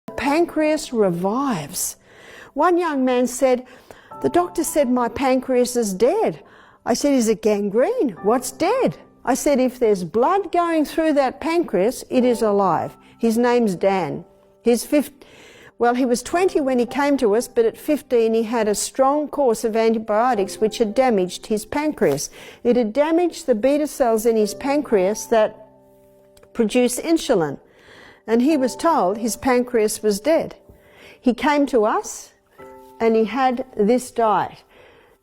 The pancreas revives. One young man said, "The doctor said my pancreas is dead." I said, "Is it gangrene? What's dead?" I said, "If there's blood going through that pancreas, it is alive." His name's Dan. He was 20 when he came to us, but at 15 he had a strong course of antibiotics which had damaged his pancreas. It had damaged the beta cells in his pancreas that produce insulin, and he was told his pancreas was dead. He came to us and he had this diet.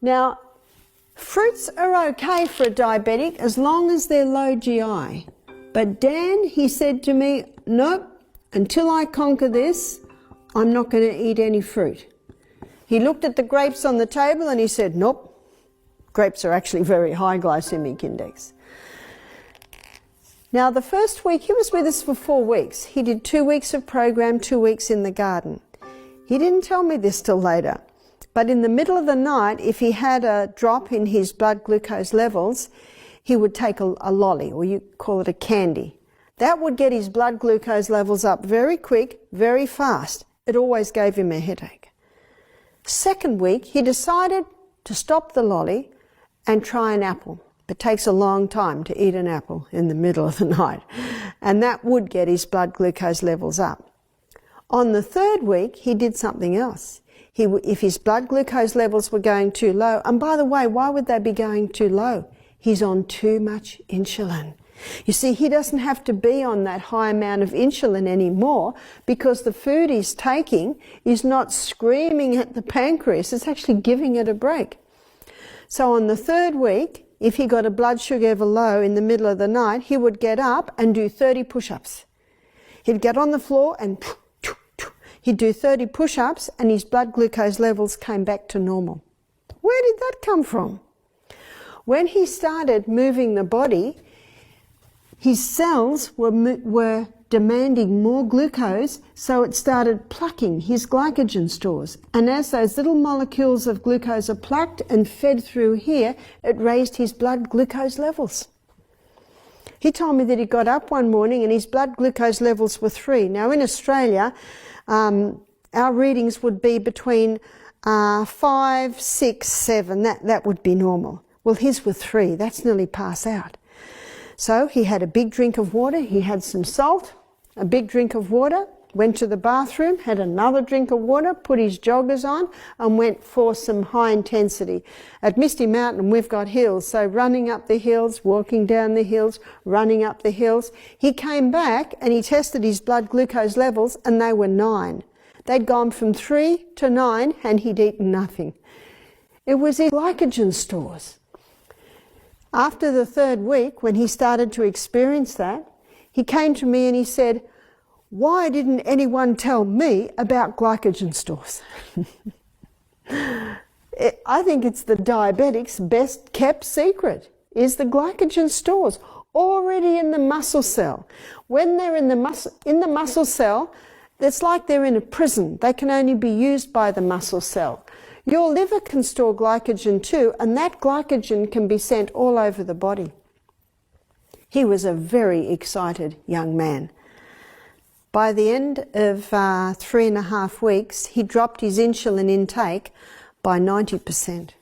Now, fruits are okay for a diabetic as long as they're low GI. But Dan, he said to me, "Nope, until I conquer this, I'm not going to eat any fruit." He looked at the grapes on the table and he said, "Nope, grapes are actually very high glycemic index." Now, the first week, he was with us for 4 weeks. He did 2 weeks of program, 2 weeks in the garden. He didn't tell me this till later, but in the middle of the night, if he had a drop in his blood glucose levels, he would take a lolly, or you call it a candy. That would get his blood glucose levels up very quick, very fast. It always gave him a headache. Second week, he decided to stop the lolly and try an apple. It takes a long time to eat an apple in the middle of the night, and that would get his blood glucose levels up. On the third week, he did something else. If his blood glucose levels were going too low, and by the way, why would they be going too low? He's on too much insulin. You see, he doesn't have to be on that high amount of insulin anymore because the food he's taking is not screaming at the pancreas, it's actually giving it a break. So on the third week, if he got a blood sugar ever low in the middle of the night, he would get up and do 30 push-ups. He'd get on the floor and he'd do 30 push-ups and his blood glucose levels came back to normal. Where did that come from? When he started moving the body, his cells were demanding more glucose, so it started plucking his glycogen stores. And as those little molecules of glucose are plucked and fed through here, it raised his blood glucose levels. He told me that he got up one morning and his blood glucose levels were 3. Now in Australia, our readings would be between 5, 6, 7. That would be normal. Well, his were 3. That's nearly pass out. So he had a big drink of water, he had some salt, a big drink of water, went to the bathroom, had another drink of water, put his joggers on and went for some high intensity. At Misty Mountain we've got hills, so running up the hills, walking down the hills, running up the hills. He came back and he tested his blood glucose levels and they were 9. They'd gone from 3 to 9 and he'd eaten nothing. It was his glycogen stores. After the third week, when he started to experience that, he came to me and he said, "Why didn't anyone tell me about glycogen stores?" I think it's the diabetic's best kept secret, is the glycogen stores already in the muscle cell. When they're in the muscle cell, it's like they're in a prison. They can only be used by the muscle cell. Your liver can store glycogen too, and that glycogen can be sent all over the body. He was a very excited young man. By the end of 3.5 weeks, he dropped his insulin intake by 90%.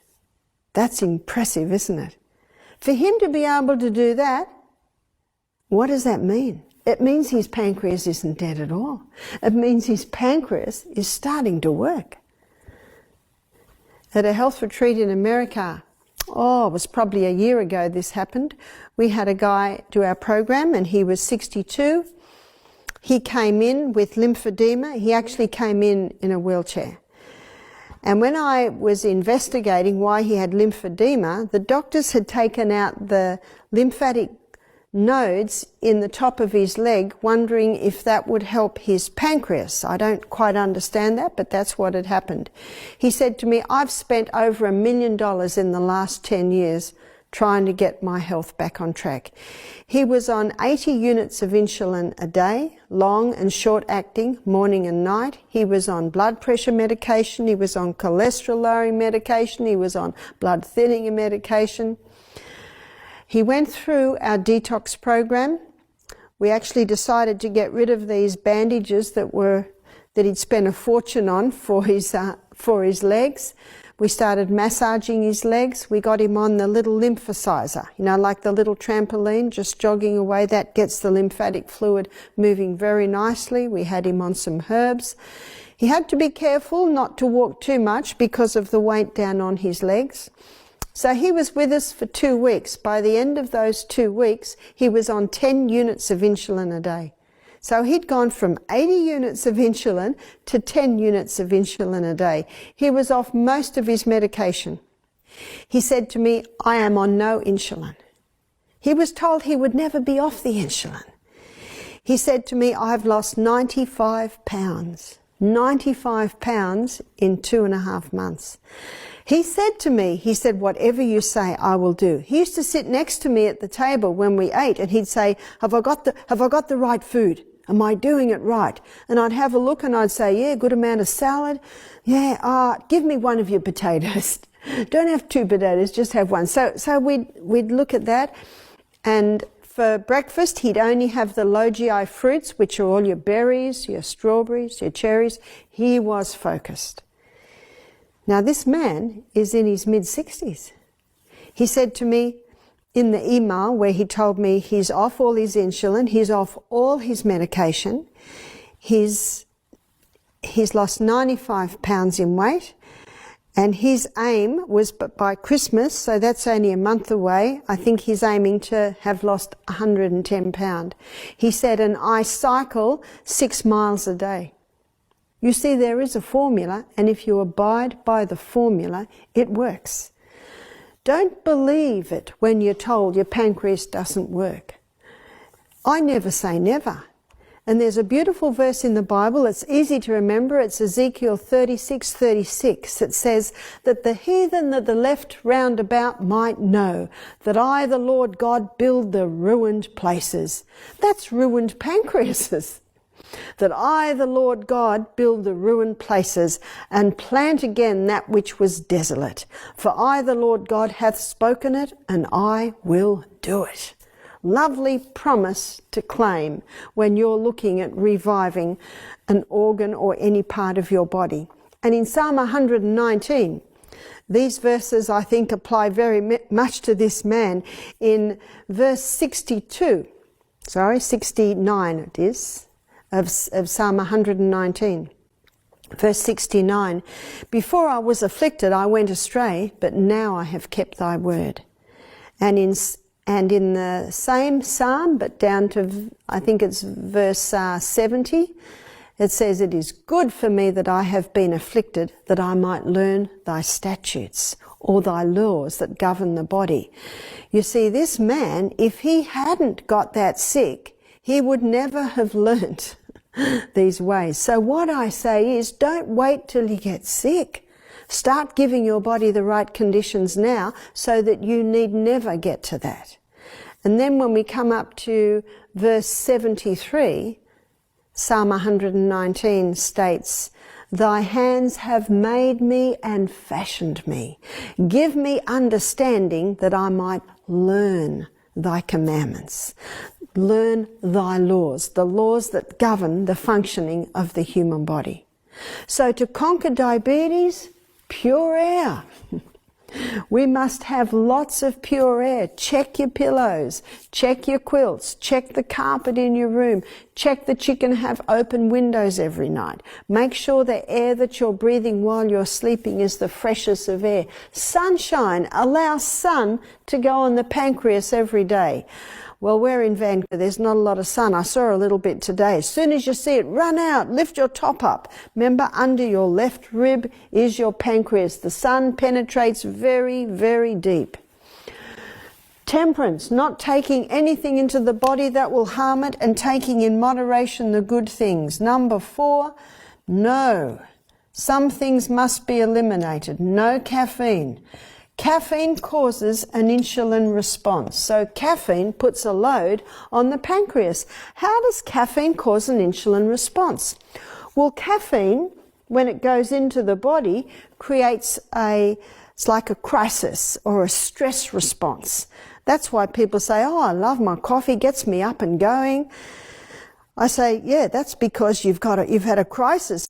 That's impressive, isn't it? For him to be able to do that, what does that mean? It means his pancreas isn't dead at all. It means his pancreas is starting to work. At a health retreat in America, it was probably a year ago this happened, we had a guy do our program and he was 62. He came in with lymphedema. He actually came in a wheelchair. And when I was investigating why he had lymphedema, the doctors had taken out the lymphatic nodes in the top of his leg, wondering if that would help his pancreas. I don't quite understand that, but that's what had happened. He said to me, "I've spent over $1 million in the last 10 years trying to get my health back on track." He was on 80 units of insulin a day, long and short acting, morning and night. He was on blood pressure medication, he was on cholesterol lowering medication, he was on blood thinning medication. He went through our detox program. We actually decided to get rid of these bandages that were that he'd spent a fortune on for his legs. We started massaging his legs. We got him on the little lymphosizer, you know, like the little trampoline, just jogging away. That gets the lymphatic fluid moving very nicely. We had him on some herbs. He had to be careful not to walk too much because of the weight down on his legs. So he was with us for 2 weeks. By the end of those 2 weeks, he was on 10 units of insulin a day. So he'd gone from 80 units of insulin to 10 units of insulin a day. He was off most of his medication. He said to me, I am on no insulin. He was told he would never be off the insulin. He said to me, I've lost 95 pounds. 95 pounds in 2.5 months. He said to me, he said, whatever you say, I will do. He used to sit next to me at the table when we ate, and he'd say, have I got the right food? Am I doing it right? And I'd have a look and I'd say, yeah, good amount of salad. Yeah, give me one of your potatoes. Don't have 2 potatoes, just have one. So we'd look at that. And for breakfast, he'd only have the low GI fruits, which are all your berries, your strawberries, your cherries. He was focused. Now, this man is in his mid-60s. He said to me in the email where he told me he's off all his insulin, he's off all his medication, he's lost 95 pounds in weight, and his aim was by Christmas, so that's only a month away, I think he's aiming to have lost 110 pounds. He said, and I cycle 6 miles a day. You see, there is a formula, and if you abide by the formula, it works. Don't believe it when you're told your pancreas doesn't work. I never say never. And there's a beautiful verse in the Bible, it's easy to remember, it's Ezekiel 36:36. It says that the heathen that the left round about might know that I, the Lord God, build the ruined places. That's ruined pancreases. That I, the Lord God, build the ruined places and plant again that which was desolate. For I, the Lord God, hath spoken it, and I will do it. Lovely promise to claim when you're looking at reviving an organ or any part of your body. And in Psalm 119, these verses, I think, apply very much to this man. In verse 69 it is, of Psalm 119. Verse 69, before I was afflicted, I went astray, but now I have kept thy word. And in the same psalm, but down to, I think it's verse 70, it says, it is good for me that I have been afflicted, that I might learn thy statutes, or thy laws that govern the body. You see, this man, if he hadn't got that sick, he would never have learnt these ways. So what I say is, don't wait till you get sick. Start giving your body the right conditions now so that you need never get to that. And then when we come up to verse 73, Psalm 119 states, thy hands have made me and fashioned me. Give me understanding that I might learn thy commandments. Learn thy laws, the laws that govern the functioning of the human body. So to conquer diabetes, pure air. We must have lots of pure air. Check your pillows, check your quilts, check the carpet in your room, check that you can have open windows every night. Make sure the air that you're breathing while you're sleeping is the freshest of air. Sunshine, allow sun to go on the pancreas every day. Well, we're in Vancouver, there's not a lot of sun. I saw a little bit today. As soon as you see it, run out, lift your top up. Remember, under your left rib is your pancreas. The sun penetrates very, very deep. Temperance, not taking anything into the body that will harm it and taking in moderation the good things. Number 4, no. Some things must be eliminated. No caffeine. Caffeine causes an insulin response. So caffeine puts a load on the pancreas. How does caffeine cause an insulin response? Well, caffeine, when it goes into the body, creates it's like a crisis or a stress response. That's why people say, oh, I love my coffee, gets me up and going. I say, yeah, that's because you've had a crisis.